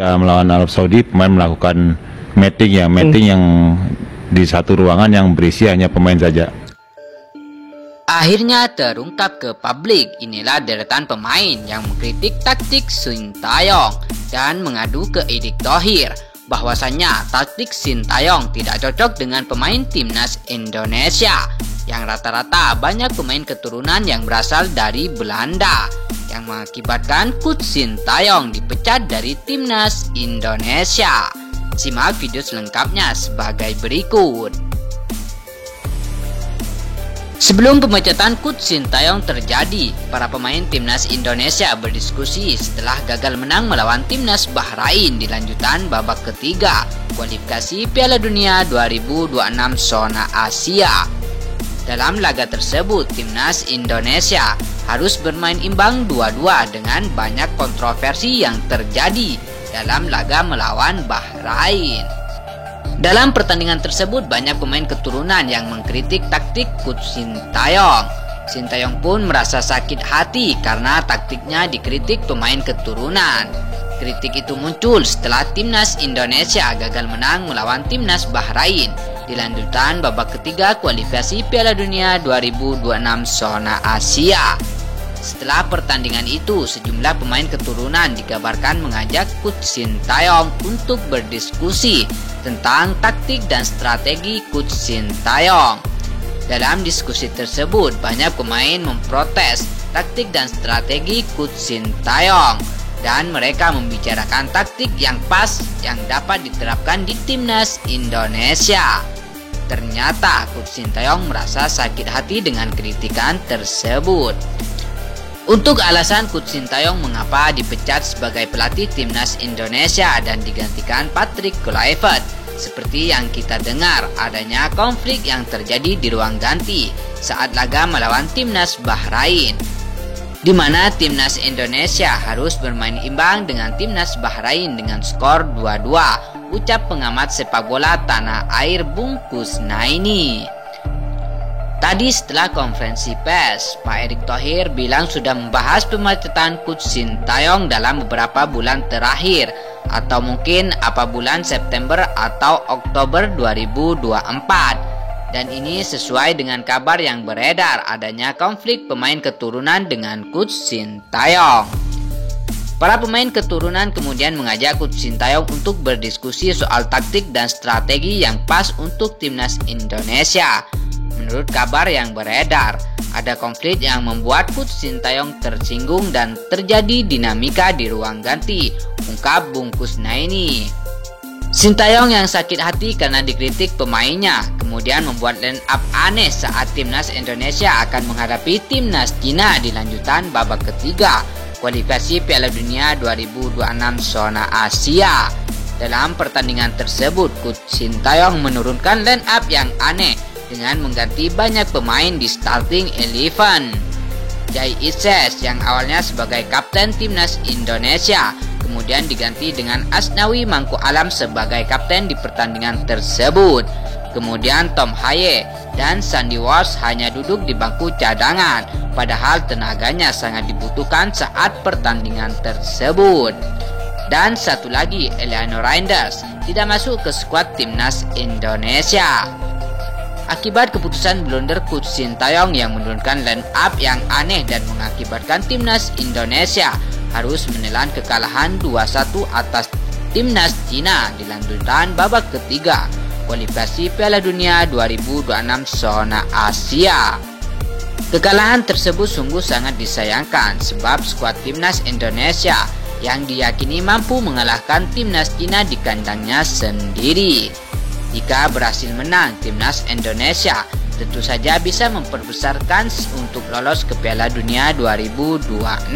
Melawan Arab Saudi, pemain melakukan meeting yang di satu ruangan yang berisi hanya pemain saja. Akhirnya terungkap ke publik. Inilah deretan pemain yang mengkritik taktik Sintayong dan mengadu ke Erick Thohir bahwasannya taktik Sintayong tidak cocok dengan pemain timnas Indonesia yang rata-rata banyak pemain keturunan yang berasal dari Belanda, yang mengakibatkan Coach Sintayong dipecat dari timnas Indonesia. Simak video selengkapnya sebagai berikut. Sebelum pemecatan Coach Sintayong terjadi, para pemain timnas Indonesia berdiskusi setelah gagal menang melawan timnas Bahrain di lanjutan babak ketiga kualifikasi Piala Dunia 2026 zona Asia. Dalam laga tersebut, timnas Indonesia harus bermain imbang 2-2 dengan banyak kontroversi yang terjadi dalam laga melawan Bahrain. Dalam pertandingan tersebut, banyak pemain keturunan yang mengkritik taktik Coach Sintayong. Sintayong pun merasa sakit hati karena taktiknya dikritik pemain keturunan. Kritik itu muncul setelah timnas Indonesia gagal menang melawan timnas Bahrain di lanjutan babak ketiga kualifikasi Piala Dunia 2026 zona Asia. Setelah pertandingan itu, sejumlah pemain keturunan dikabarkan mengajak Coach Sintayong untuk berdiskusi tentang taktik dan strategi Coach Sintayong. Dalam diskusi tersebut, banyak pemain memprotes taktik dan strategi Coach Sintayong, dan mereka membicarakan taktik yang pas yang dapat diterapkan di timnas Indonesia. Ternyata Coach Sintayong merasa sakit hati dengan kritikan tersebut. Untuk alasan Coach Sintayong mengapa dipecat sebagai pelatih timnas Indonesia dan digantikan Patrick Kluivert, seperti yang kita dengar, adanya konflik yang terjadi di ruang ganti saat laga melawan timnas Bahrain, di mana timnas Indonesia harus bermain imbang dengan timnas Bahrain dengan skor 2-2, ucap pengamat sepak bola tanah air Bung Kusnaini. Tadi setelah konferensi pers, Pak Erick Thohir bilang sudah membahas pemecatan Coach Sintayong dalam beberapa bulan terakhir, atau mungkin apa bulan September atau Oktober 2024. Dan ini sesuai dengan kabar yang beredar adanya konflik pemain keturunan dengan Coach Sintayong. Para pemain keturunan kemudian mengajak Coach Sintayong untuk berdiskusi soal taktik dan strategi yang pas untuk timnas Indonesia. Menurut kabar yang beredar, ada konflik yang membuat Coach Sintayong tersinggung dan terjadi dinamika di ruang ganti, ungkap Bung Kusnaini. Sintayong yang sakit hati karena dikritik pemainnya, kemudian membuat line up aneh saat timnas Indonesia akan menghadapi timnas Cina di lanjutan babak ketiga kualifikasi Piala Dunia 2026 zona Asia. Dalam pertandingan tersebut, Coach Sintayong menurunkan line up yang aneh dengan mengganti banyak pemain di starting 11. Jai Ises yang awalnya sebagai kapten timnas Indonesia kemudian diganti dengan Asnawi Mangku Alam sebagai kapten di pertandingan tersebut. Kemudian Tom Haye dan Sandy Walsh hanya duduk di bangku cadangan, padahal tenaganya sangat dibutuhkan saat pertandingan tersebut. Dan satu lagi, Eliano Reinders tidak masuk ke skuad timnas Indonesia akibat keputusan blunder Coach Sintayong yang menurunkan line up yang aneh dan mengakibatkan timnas Indonesia harus menelan kekalahan 2-1 atas timnas Cina di lanjutan babak ketiga kualifikasi Piala Dunia 2026 zona Asia. Kekalahan tersebut sungguh sangat disayangkan sebab skuad timnas Indonesia yang diyakini mampu mengalahkan timnas Cina di kandangnya sendiri. Jika berhasil menang, timnas Indonesia tentu saja bisa memperbesar kans untuk lolos ke Piala Dunia 2026.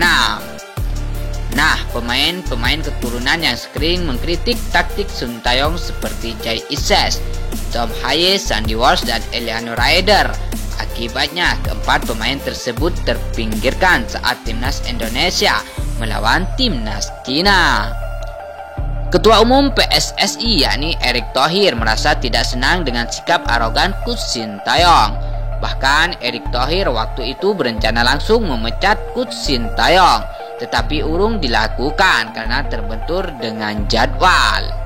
Nah, pemain-pemain keturunan yang sering mengkritik taktik Sintayong seperti Jai Ises, Tom Haye, Sandy Walsh, dan Eliano Reinders. Akibatnya, keempat pemain tersebut terpinggirkan saat timnas Indonesia melawan timnas Cina. Ketua Umum PSSI yakni Erick Thohir merasa tidak senang dengan sikap arogan Coach Sintayong. Bahkan Erick Thohir waktu itu berencana langsung memecat Coach Sintayong tetapi urung dilakukan karena terbentur dengan jadwal.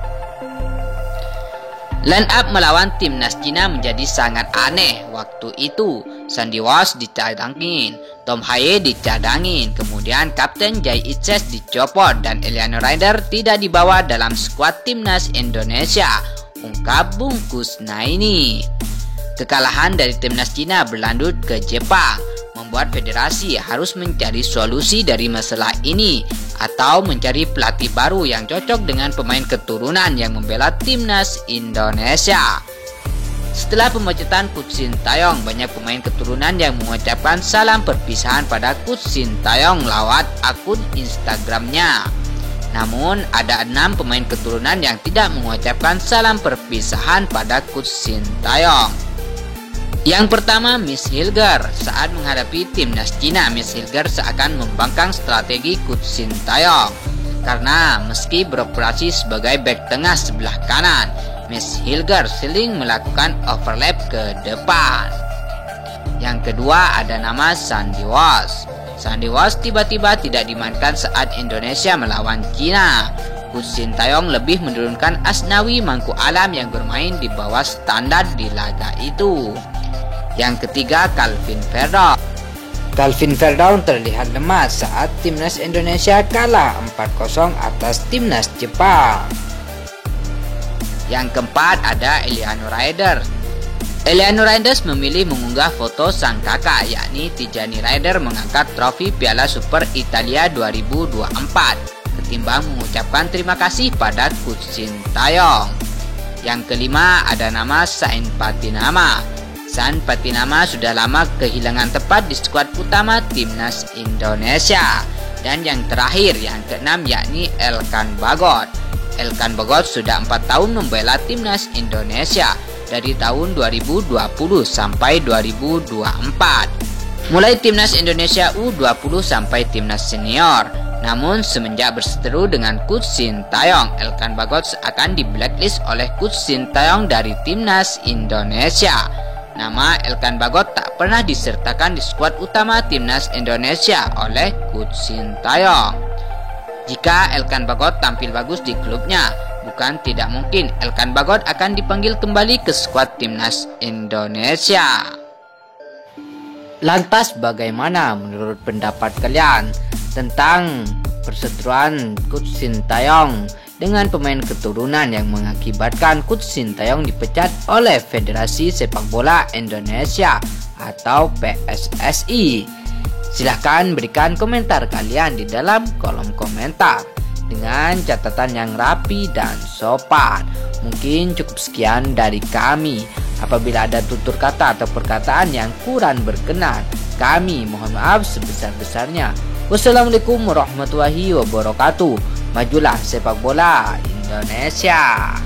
Line up melawan timnas Cina menjadi sangat aneh waktu itu. Sandy Walsh dicadangin, Tom Haye dicadangin, kemudian Kapten Jay Itzes dicopot dan Eliano Ryder tidak dibawa dalam skuad timnas Indonesia, ungkap Bung Kusnaini. Kekalahan dari timnas Cina berlanjut ke Jepang, membuat federasi harus mencari solusi dari masalah ini atau mencari pelatih baru yang cocok dengan pemain keturunan yang membela timnas Indonesia. Setelah pemecatan Coach Sintayong, banyak pemain keturunan yang mengucapkan salam perpisahan pada Coach Sintayong lewat akun Instagramnya. Namun ada 6 pemain keturunan yang tidak mengucapkan salam perpisahan pada Coach Sintayong. Yang pertama, Miss Hilger. Saat menghadapi timnas Cina, Miss Hilger seakan membangkang strategi Coach Sintayong. Karena meski beroperasi sebagai bek tengah sebelah kanan, Miss Hilger sering melakukan overlap ke depan. Yang kedua ada nama Sandy Walsh. Sandy Walsh tiba-tiba tidak dimainkan saat Indonesia melawan Cina. Coach Sintayong lebih menurunkan Asnawi Mangku Alam yang bermain di bawah standar di laga itu. Yang ketiga, Calvin Verdon. Calvin Verdon terlihat lemas saat timnas Indonesia kalah 4-0 atas timnas Jepang. Yang keempat ada Eliano Ryder. Eliano Ryder memilih mengunggah foto sang kakak, yakni Tijani Ryder mengangkat trofi Piala Super Italia 2024 ketimbang mengucapkan terima kasih pada Coach Sintayong. Yang kelima ada nama Sain Patinama. San Patinama sudah lama kehilangan tempat di skuad utama timnas Indonesia. Dan yang terakhir, yang keenam, yakni Elkan Bagot. Elkan Bagot sudah 4 tahun membela timnas Indonesia dari tahun 2020 sampai 2024. Mulai timnas Indonesia U20 sampai timnas senior. Namun semenjak berseteru dengan Coach Sintayong, Elkan Bagot akan di blacklist oleh Coach Sintayong dari timnas Indonesia. Nama Elkan Bagot tak pernah disertakan di skuad utama timnas Indonesia oleh Coach Sintayong. Jika Elkan Bagot tampil bagus di klubnya, bukan tidak mungkin Elkan Bagot akan dipanggil kembali ke skuad timnas Indonesia. Lantas bagaimana menurut pendapat kalian tentang perseteruan Coach Sintayong dengan pemain keturunan yang mengakibatkan Coach Sintayong dipecat oleh Federasi Sepak Bola Indonesia atau PSSI? Silahkan berikan komentar kalian di dalam kolom komentar dengan catatan yang rapi dan sopan. Mungkin cukup sekian dari kami. Apabila ada tutur kata atau perkataan yang kurang berkenan, kami mohon maaf sebesar-besarnya. Wassalamualaikum warahmatullahi wabarakatuh. Majulah sepak bola Indonesia.